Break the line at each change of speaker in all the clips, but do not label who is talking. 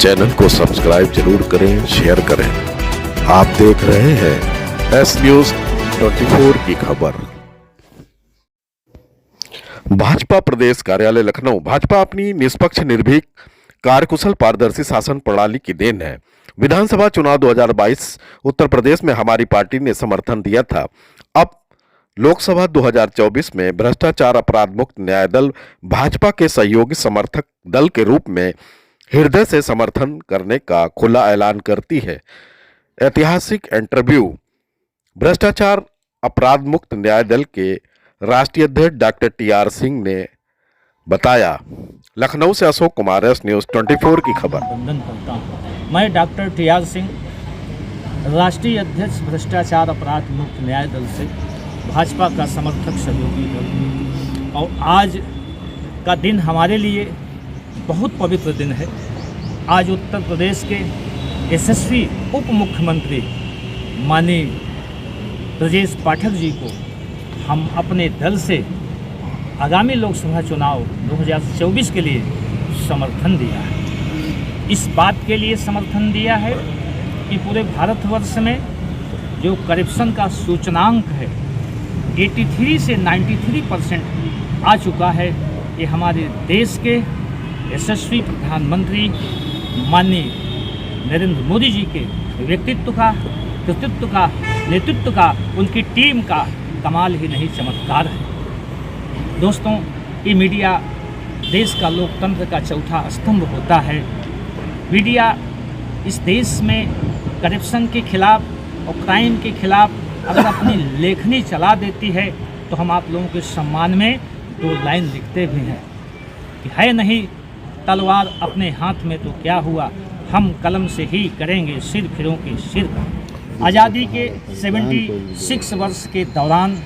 Channel को subscribe जरूर करें, शेयर करें। आप देख रहे हैं एस न्यूज 24 की खबर। भाजपा प्रदेश कार्यालय लखनऊ। भाजपा अपनी निष्पक्ष, निर्भीक, कार्यकुशल, पारदर्शी शासन प्रणाली की देन है। विधानसभा चुनाव 2022 उत्तर प्रदेश में हमारी पार्टी ने समर्थन दिया था। अब लोकसभा 2024 में भ्रष्टाचार अपराध मुक्त न्याय दल भाजपा के सहयोगी समर्थक दल के रूप में हृदय से समर्थन करने का खुला ऐलान करती है। ऐतिहासिक इंटरव्यू। भ्रष्टाचार अपराध मुक्त न्याय दल के राष्ट्रीय अध्यक्ष डॉक्टर टी.आर. सिंह ने बताया। लखनऊ से अशोक कुमार, एस न्यूज 24 की खबर।
वंदन करता हूँ। मैं डॉक्टर टी.आर. सिंह, राष्ट्रीय अध्यक्ष भ्रष्टाचार अपराध मुक्त न्याय दल से भाजपा का समर्थक सहयोगी दल, और आज का दिन हमारे लिए बहुत पवित्र दिन है। आज उत्तर प्रदेश के यशस्वी उप मुख्यमंत्री माननीय ब्रजेश पाठक जी को हम अपने दल से आगामी लोकसभा चुनाव 2024 के लिए समर्थन दिया है। इस बात के लिए समर्थन दिया है कि पूरे भारतवर्ष में जो करप्शन का सूचकांक है 83 से 93% आ चुका है। ये हमारे देश के यशस्वी प्रधानमंत्री माननीय नरेंद्र मोदी जी के व्यक्तित्व का, कृतित्व का, नेतृत्व का, उनकी टीम का कमाल ही नहीं, चमत्कार है। दोस्तों, ये मीडिया देश का लोकतंत्र का चौथा स्तंभ होता है। मीडिया इस देश में करप्शन के खिलाफ और क्राइम के खिलाफ अगर अपनी लेखनी चला देती है तो हम आप लोगों के सम्मान में 2 लाइन लिखते भी हैं कि है नहीं तलवार अपने हाथ में तो क्या हुआ, हम कलम से ही करेंगे सिर फिरों के सिर का। आज़ादी के 76 वर्ष के दौरान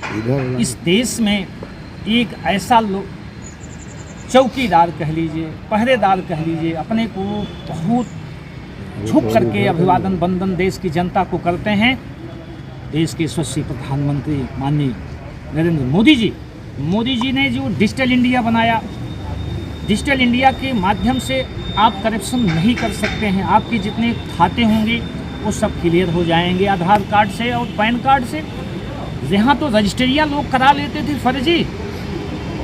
इस देश में एक ऐसा चौकीदार कह लीजिए, पहरेदार कह लीजिए, अपने को बहुत झुक करके अभिवादन वंदन देश की जनता को करते हैं। देश के यशस्वी प्रधानमंत्री माननीय नरेंद्र मोदी जी ने जो डिजिटल इंडिया बनाया, डिजिटल इंडिया के माध्यम से आप करप्शन नहीं कर सकते हैं। आपके जितने खाते होंगे वो सब क्लियर हो जाएंगे आधार कार्ड से और पैन कार्ड से। यहाँ तो रजिस्ट्रियाँ लोग करा लेते थे फर्जी,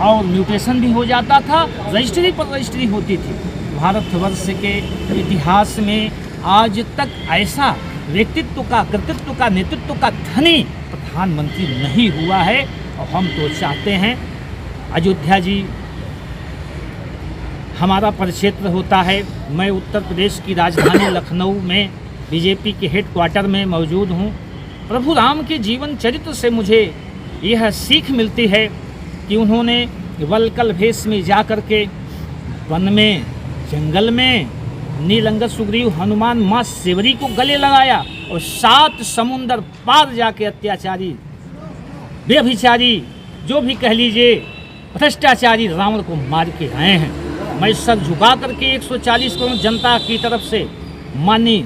और म्यूटेशन भी हो जाता था, रजिस्ट्री पर रजिस्ट्री होती थी। भारतवर्ष के इतिहास में आज तक ऐसा व्यक्तित्व का, कृतित्व का, नेतृत्व का धनी प्रधानमंत्री नहीं हुआ है। और हम तो चाहते हैं अयोध्या जी हमारा परिक्षेत्र होता है। मैं उत्तर प्रदेश की राजधानी लखनऊ में बीजेपी के हेडक्वार्टर में मौजूद हूँ। प्रभु राम के जीवन चरित्र से मुझे यह सीख मिलती है कि उन्होंने वलकल भेष में जा कर के वन में, जंगल में नीलंगत सुग्रीव हनुमान माँ सेवरी को गले लगाया और 7 समुंदर पार जाके अत्याचारी, बेभिचारी, जो भी कह लीजिए भ्रष्टाचारी रावण को मार के आए हैं। मैं सर झुका करके 140 करोड़ जनता की तरफ से माननीय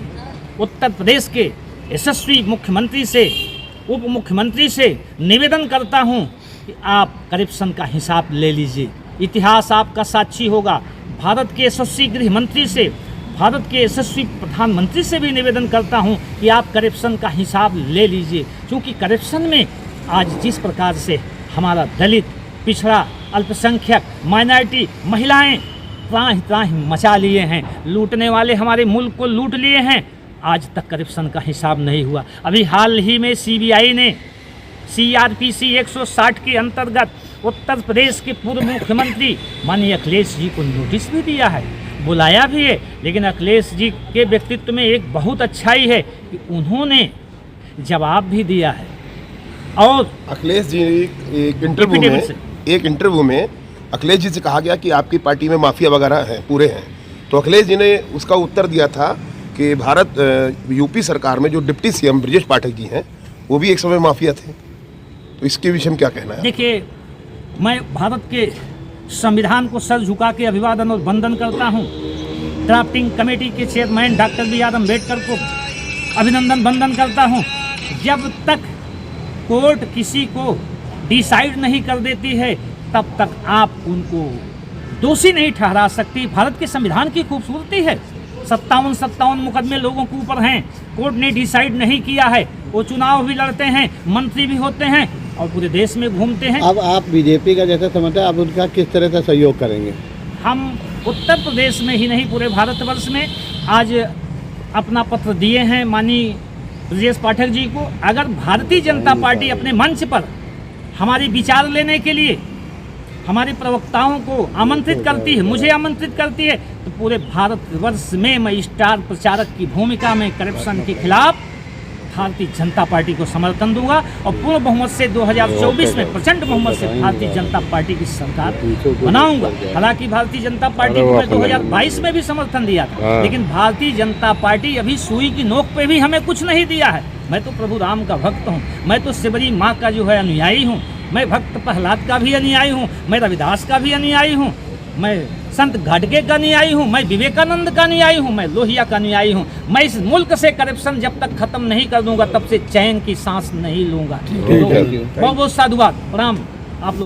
उत्तर प्रदेश के यशस्वी मुख्यमंत्री से, उप मुख्यमंत्री से निवेदन करता हूं कि आप करप्शन का हिसाब ले लीजिए। इतिहास आपका साक्षी होगा। भारत के यशस्वी गृह मंत्री से, भारत के यशस्वी प्रधानमंत्री से भी निवेदन करता हूं कि आप करप्शन का हिसाब ले लीजिए, क्योंकि करप्शन में आज जिस प्रकार से हमारा दलित, पिछड़ा, अल्पसंख्यक, माइनॉरिटी, महिलाएं त्राहि मचा लिए हैं। लूटने वाले हमारे मुल्क को लूट लिए हैं। आज तक करप्शन का हिसाब नहीं हुआ। अभी हाल ही में सीबीआई ने CRPC 160 के अंतर्गत उत्तर प्रदेश के पूर्व मुख्यमंत्री माननीय अखिलेश जी को नोटिस भी दिया है, बुलाया भी है। लेकिन अखिलेश जी के व्यक्तित्व में एक बहुत अच्छाई है कि उन्होंने जवाब भी दिया है। और
अखिलेश जी एक इंटरव्यू में अखिलेश जी से कहा गया कि आपकी पार्टी में माफिया वगैरह हैं, पूरे हैं। तो अखिलेश जी ने उसका उत्तर दिया था कि यूपी सरकार में जो डिप्टी सीएम ब्रजेश पाठक जी हैं वो भी एक समय माफिया थे। तो इसके विषय में क्या कहना है?
देखिए, मैं भारत के संविधान को सर झुका के अभिवादन और वंदन करता हूं। ड्राफ्टिंग कमेटी के चेयरमैन डॉक्टर B.R. अम्बेडकर को अभिनंदन वंदन करता हूं। जब तक कोर्ट किसी को डिसाइड नहीं कर देती है तब तक आप उनको दोषी नहीं ठहरा सकती। भारत के संविधान की खूबसूरती है, 57 मुकदमे लोगों के ऊपर हैं, कोर्ट ने डिसाइड नहीं किया है। वो चुनाव भी लड़ते हैं, मंत्री भी होते हैं और पूरे देश में घूमते हैं।
अब आप बीजेपी का जैसा समझते हैं, आप उनका किस तरह से सहयोग करेंगे?
हम उत्तर प्रदेश में ही नहीं पूरे भारतवर्ष में आज अपना पत्र दिए हैं माननीय ब्रजेश पाठक जी को। अगर भारतीय जनता पार्टी अपने मंच पर हमारी विचार लेने के लिए हमारे प्रवक्ताओं को आमंत्रित करती है, मुझे आमंत्रित करती है, तो पूरे भारतवर्ष में मैं स्टार प्रचारक की भूमिका में करप्शन के खिलाफ भारतीय जनता पार्टी को समर्थन दूंगा और पूर्ण बहुमत से 2024 में प्रचंड बहुमत से भारतीय जनता पार्टी की सरकार बनाऊंगा। हालांकि भारतीय जनता पार्टी को मैं 2022 में भी समर्थन दिया था, लेकिन भारतीय जनता पार्टी अभी सुई की नोक पे भी हमें कुछ नहीं दिया है। मैं तो प्रभु राम का भक्त हूँ, मैं तो शिवरी माँ का जो है अनुयायी हूँ, मैं भक्त प्रहलाद का भी अनुयायी हूँ, मैं रविदास का भी अनुयायी हूँ, मैं संत गाडगे का अनुयायी हूँ, मैं विवेकानंद का अनुयायी हूँ, मैं लोहिया का अनुयायी हूँ। मैं इस मुल्क से करप्शन जब तक खत्म नहीं कर दूंगा तब से चैन की सांस नहीं लूंगा। बहुत बहुत साधुवाद, प्रणाम आप लोग।